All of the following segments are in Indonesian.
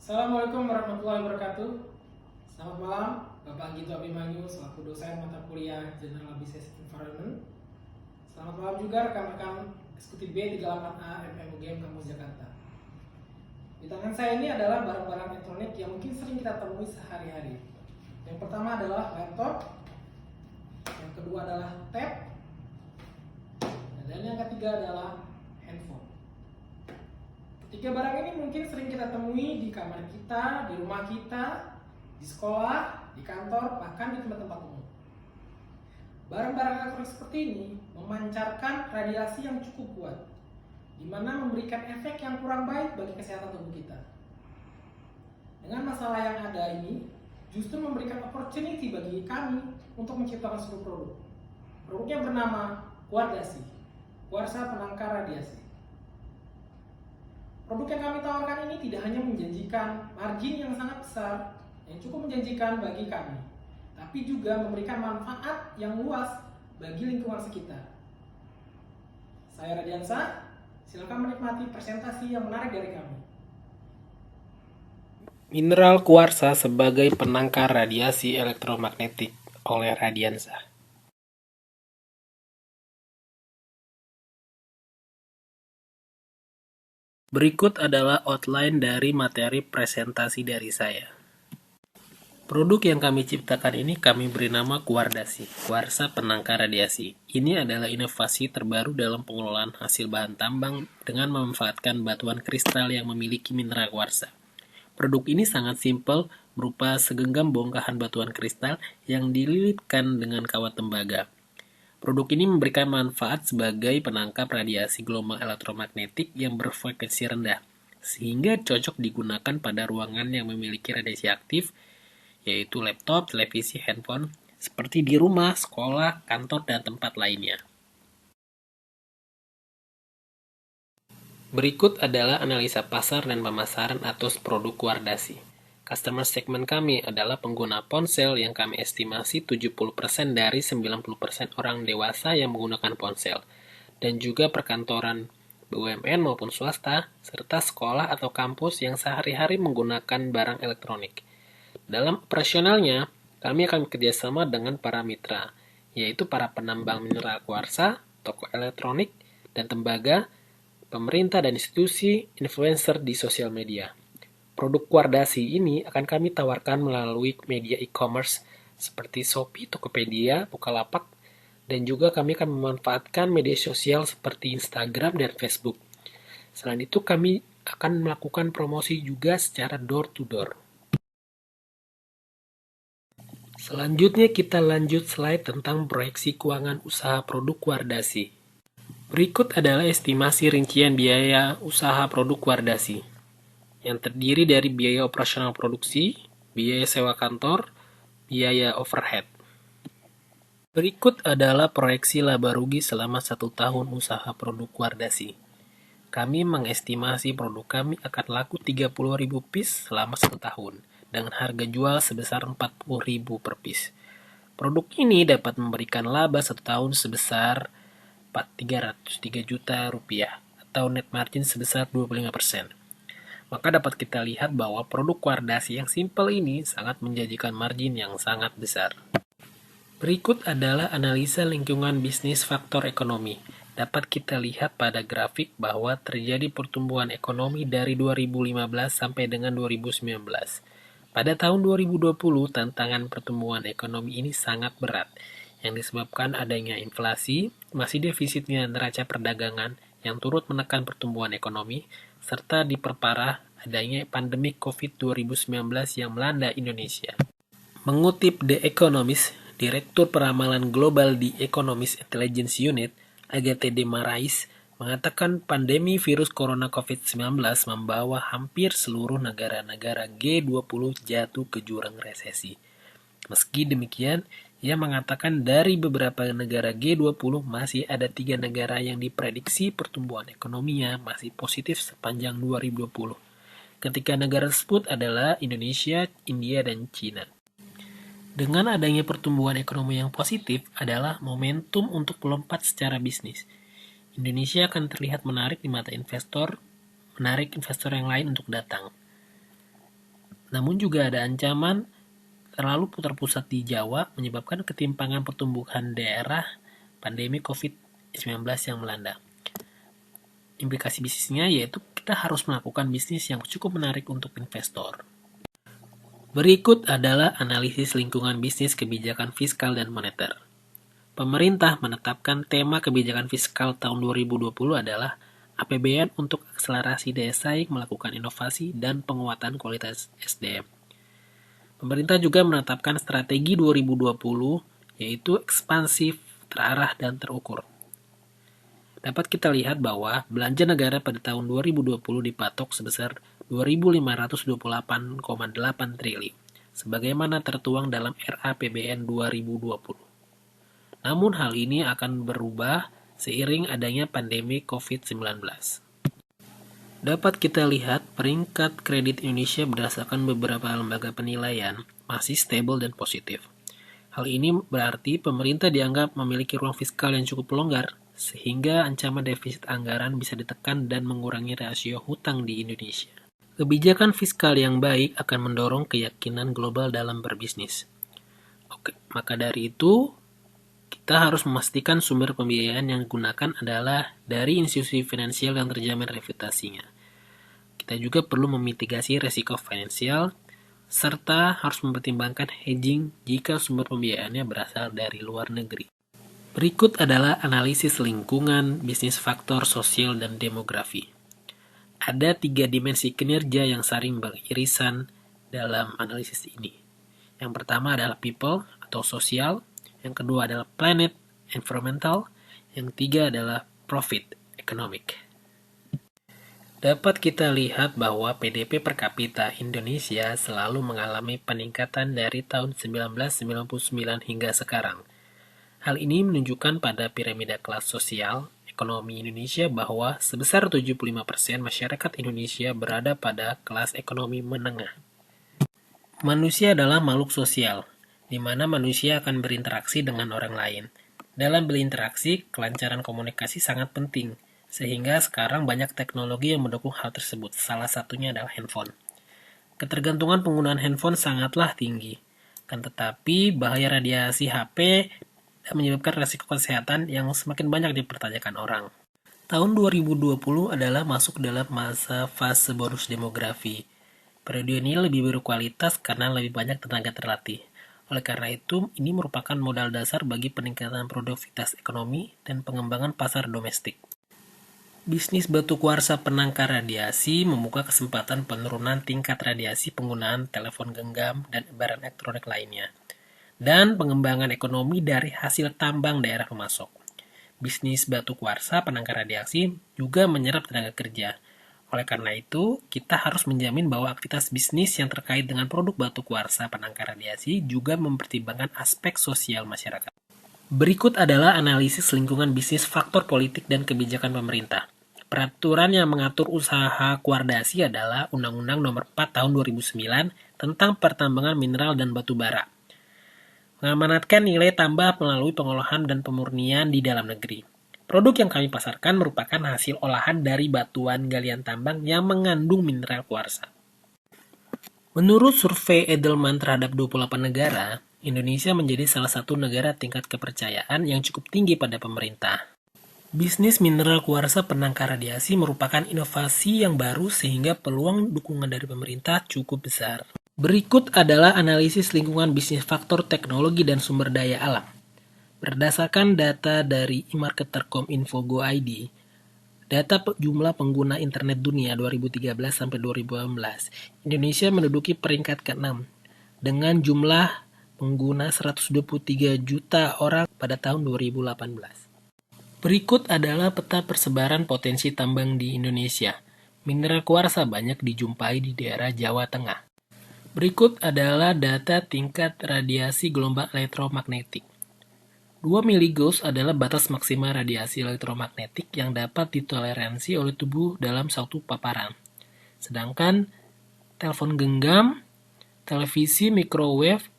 Assalamualaikum warahmatullahi wabarakatuh. Selamat malam, Bapak Gito Abimanyu selaku dosen mata kuliah General Business Environment. Selamat malam juga rekan-rekan eksekutif B38A FMUGM Kampus Jakarta. Di tangan saya ini adalah barang-barang elektronik yang mungkin sering kita temui sehari-hari. Yang pertama adalah laptop, yang kedua adalah tab, dan yang ketiga adalah handphone. Ketiga barang ini mungkin sering kita temui di kamar kita, di rumah kita, di sekolah, di kantor, bahkan di tempat-tempat umum. Barang-barang elektronik seperti ini memancarkan radiasi yang cukup kuat, di mana memberikan efek yang kurang baik bagi kesehatan tubuh kita. Dengan masalah yang ada ini, justru memberikan opportunity bagi kami untuk menciptakan sebuah produk. Produknya bernama Kuardasi, kuarsa penangkal radiasi. Produk yang kami tawarkan ini tidak hanya menjanjikan margin yang sangat besar, yang cukup menjanjikan bagi kami, tapi juga memberikan manfaat yang luas bagi lingkungan sekitar. Saya Radiansa, silakan menikmati presentasi yang menarik dari kami. Mineral kuarsa sebagai penangkal radiasi elektromagnetik oleh Radiansa. Berikut adalah outline dari materi presentasi dari saya. Produk yang kami ciptakan ini kami beri nama Kuardasi, kuarsa penangkal radiasi. Ini adalah inovasi terbaru dalam pengelolaan hasil bahan tambang dengan memanfaatkan batuan kristal yang memiliki mineral kuarsa. Produk ini sangat simpel, berupa segenggam bongkahan batuan kristal yang dililitkan dengan kawat tembaga. Produk ini memberikan manfaat sebagai penangkap radiasi gelombang elektromagnetik yang berfrekuensi rendah, sehingga cocok digunakan pada ruangan yang memiliki radiasi aktif, yaitu laptop, televisi, handphone, seperti di rumah, sekolah, kantor, dan tempat lainnya. Berikut adalah analisa pasar dan pemasaran atas produk Kuardasi. Customer segment kami adalah pengguna ponsel yang kami estimasi 70% dari 90% orang dewasa yang menggunakan ponsel, dan juga perkantoran BUMN maupun swasta, serta sekolah atau kampus yang sehari-hari menggunakan barang elektronik. Dalam operasionalnya, kami akan bekerjasama dengan para mitra, yaitu para penambang mineral kuarsa, toko elektronik, dan tembaga, pemerintah dan institusi, influencer di sosial media. Produk Kuardasi ini akan kami tawarkan melalui media e-commerce seperti Shopee, Tokopedia, Bukalapak, dan juga kami akan memanfaatkan media sosial seperti Instagram dan Facebook. Selain itu, kami akan melakukan promosi juga secara door-to-door. Selanjutnya kita lanjut slide tentang proyeksi keuangan usaha produk Kuardasi. Berikut adalah estimasi rincian biaya usaha produk Kuardasi, yang terdiri dari biaya operasional produksi, biaya sewa kantor, biaya overhead. Berikut adalah proyeksi laba rugi selama 1 tahun usaha produk Kuardasi. Kami mengestimasi produk kami akan laku 30.000 piece selama 1 tahun, dengan harga jual sebesar 40.000 per piece. Produk ini dapat memberikan laba 1 tahun sebesar 303 juta rupiah, atau net margin sebesar 25%. Maka dapat kita lihat bahwa produk Kuardasi yang simpel ini sangat menjanjikan margin yang sangat besar. Berikut adalah analisa lingkungan bisnis faktor ekonomi. Dapat kita lihat pada grafik bahwa terjadi pertumbuhan ekonomi dari 2015 sampai dengan 2019. Pada tahun 2020, tantangan pertumbuhan ekonomi ini sangat berat, yang disebabkan adanya inflasi, masih defisitnya neraca perdagangan yang turut menekan pertumbuhan ekonomi, serta diperparah adanya pandemi COVID-19 yang melanda Indonesia. Mengutip The Economist, Direktur Peramalan Global di Economist Intelligence Unit, Agathe de Marais, mengatakan pandemi virus corona COVID-19 membawa hampir seluruh negara-negara G20 jatuh ke jurang resesi. Meski demikian, ia mengatakan dari beberapa negara G20 masih ada 3 negara yang diprediksi pertumbuhan ekonominya masih positif sepanjang 2020. Ketika negara tersebut adalah Indonesia, India, dan China. Dengan adanya pertumbuhan ekonomi yang positif adalah momentum untuk melompat secara bisnis. Indonesia akan terlihat menarik di mata investor, menarik investor yang lain untuk datang. Namun juga ada ancaman terlalu terpusat di Jawa menyebabkan ketimpangan pertumbuhan daerah pandemi COVID-19 yang melanda. Implikasi bisnisnya yaitu kita harus melakukan bisnis yang cukup menarik untuk investor. Berikut adalah analisis lingkungan bisnis kebijakan fiskal dan moneter. Pemerintah menetapkan tema kebijakan fiskal tahun 2020 adalah APBN untuk akselerasi daya saing, melakukan inovasi, dan penguatan kualitas SDM. Pemerintah juga menetapkan strategi 2020, yaitu ekspansif, terarah, dan terukur. Dapat kita lihat bahwa belanja negara pada tahun 2020 dipatok sebesar 2.528,8 triliun, sebagaimana tertuang dalam RAPBN 2020. Namun hal ini akan berubah seiring adanya pandemi COVID-19. Dapat kita lihat peringkat kredit Indonesia berdasarkan beberapa lembaga penilaian masih stabil dan positif. Hal ini berarti pemerintah dianggap memiliki ruang fiskal yang cukup longgar, sehingga ancaman defisit anggaran bisa ditekan dan mengurangi rasio hutang di Indonesia. Kebijakan fiskal yang baik akan mendorong keyakinan global dalam berbisnis. Oke, maka dari itu, kita harus memastikan sumber pembiayaan yang digunakan adalah dari institusi finansial yang terjamin reputasinya. Kita juga perlu memitigasi risiko finansial, serta harus mempertimbangkan hedging jika sumber pembiayaannya berasal dari luar negeri. Berikut adalah analisis lingkungan, bisnis faktor sosial, dan demografi. Ada 3 dimensi kinerja yang saling beririsan dalam analisis ini. Yang pertama adalah people atau sosial, yang kedua adalah planet, environmental, yang ketiga adalah profit, economic. Dapat kita lihat bahwa PDB per kapita Indonesia selalu mengalami peningkatan dari tahun 1999 hingga sekarang. Hal ini menunjukkan pada piramida kelas sosial ekonomi Indonesia bahwa sebesar 75% masyarakat Indonesia berada pada kelas ekonomi menengah. Manusia adalah makhluk sosial, di mana manusia akan berinteraksi dengan orang lain. Dalam berinteraksi, kelancaran komunikasi sangat penting, sehingga sekarang banyak teknologi yang mendukung hal tersebut. Salah satunya adalah handphone. Ketergantungan penggunaan handphone sangatlah tinggi, kan tetapi bahaya radiasi HP dan menyebabkan risiko kesehatan yang semakin banyak dipertanyakan orang. Tahun 2020 adalah masuk dalam masa fase bonus demografi. Periode ini lebih berkualitas karena lebih banyak tenaga terlatih. Oleh karena itu, ini merupakan modal dasar bagi peningkatan produktivitas ekonomi dan pengembangan pasar domestik. Bisnis batu kuarsa penangkar radiasi membuka kesempatan penurunan tingkat radiasi penggunaan telepon genggam dan barang elektronik lainnya, dan pengembangan ekonomi dari hasil tambang daerah pemasok. Bisnis batu kuarsa penangkar radiasi juga menyerap tenaga kerja. Oleh karena itu, kita harus menjamin bahwa aktivitas bisnis yang terkait dengan produk batu kuarsa penangkar radiasi juga mempertimbangkan aspek sosial masyarakat. Berikut adalah analisis lingkungan bisnis faktor politik dan kebijakan pemerintah. Peraturan yang mengatur usaha kuardasi adalah Undang-Undang Nomor 4 Tahun 2009 tentang pertambangan mineral dan batu bara. Mengamanatkan nilai tambah melalui pengolahan dan pemurnian di dalam negeri. Produk yang kami pasarkan merupakan hasil olahan dari batuan galian tambang yang mengandung mineral kuarsa. Menurut survei Edelman terhadap 28 negara, Indonesia menjadi salah satu negara tingkat kepercayaan yang cukup tinggi pada pemerintah. Bisnis mineral kuarsa penangkar radiasi merupakan inovasi yang baru sehingga peluang dukungan dari pemerintah cukup besar. Berikut adalah analisis lingkungan bisnis faktor teknologi dan sumber daya alam. Berdasarkan data dari eMarketer.com Info Go ID, data jumlah pengguna internet dunia 2013-2018, Indonesia menduduki peringkat ke-6 dengan jumlah pengguna 123 juta orang pada tahun 2018. Berikut adalah peta persebaran potensi tambang di Indonesia. Mineral kuarsa banyak dijumpai di daerah Jawa Tengah. Berikut adalah data tingkat radiasi gelombang elektromagnetik. 2 miligauss adalah batas maksimal radiasi elektromagnetik yang dapat ditoleransi oleh tubuh dalam satu paparan. Sedangkan telepon genggam, televisi microwave,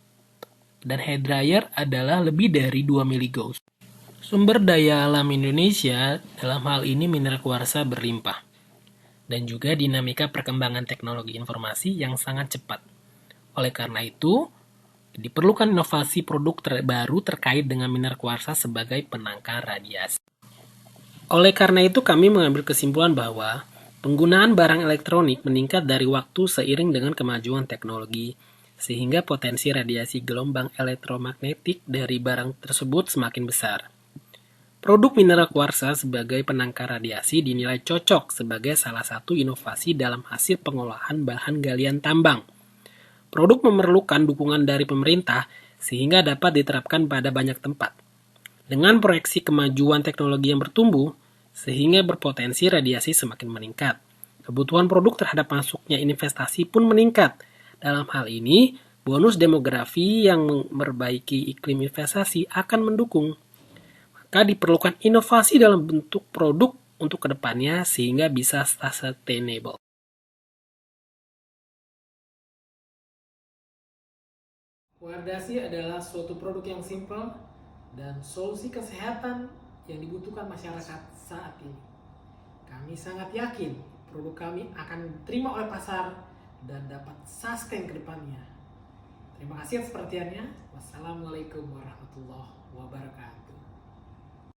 dan hairdryer adalah lebih dari 2 miligauss. Sumber daya alam Indonesia dalam hal ini mineral kuarsa berlimpah, dan juga dinamika perkembangan teknologi informasi yang sangat cepat. Oleh karena itu, diperlukan inovasi produk terbaru terkait dengan mineral kuarsa sebagai penangkal radiasi. Oleh karena itu, kami mengambil kesimpulan bahwa penggunaan barang elektronik meningkat dari waktu seiring dengan kemajuan teknologi, sehingga potensi radiasi gelombang elektromagnetik dari barang tersebut semakin besar. Produk mineral kuarsa sebagai penangkal radiasi dinilai cocok sebagai salah satu inovasi dalam hasil pengolahan bahan galian tambang. Produk memerlukan dukungan dari pemerintah sehingga dapat diterapkan pada banyak tempat. Dengan proyeksi kemajuan teknologi yang bertumbuh, sehingga berpotensi radiasi semakin meningkat. Kebutuhan produk terhadap masuknya investasi pun meningkat. Dalam hal ini, bonus demografi yang memperbaiki iklim investasi akan mendukung. Maka diperlukan inovasi dalam bentuk produk untuk kedepannya sehingga bisa sustainable. Wardasi adalah suatu produk yang simpel dan solusi kesehatan yang dibutuhkan masyarakat saat ini. Kami sangat yakin produk kami akan diterima oleh pasar dan dapat sustain ke depannya. Terima kasih atas perhatiannya. Wassalamualaikum warahmatullahi wabarakatuh.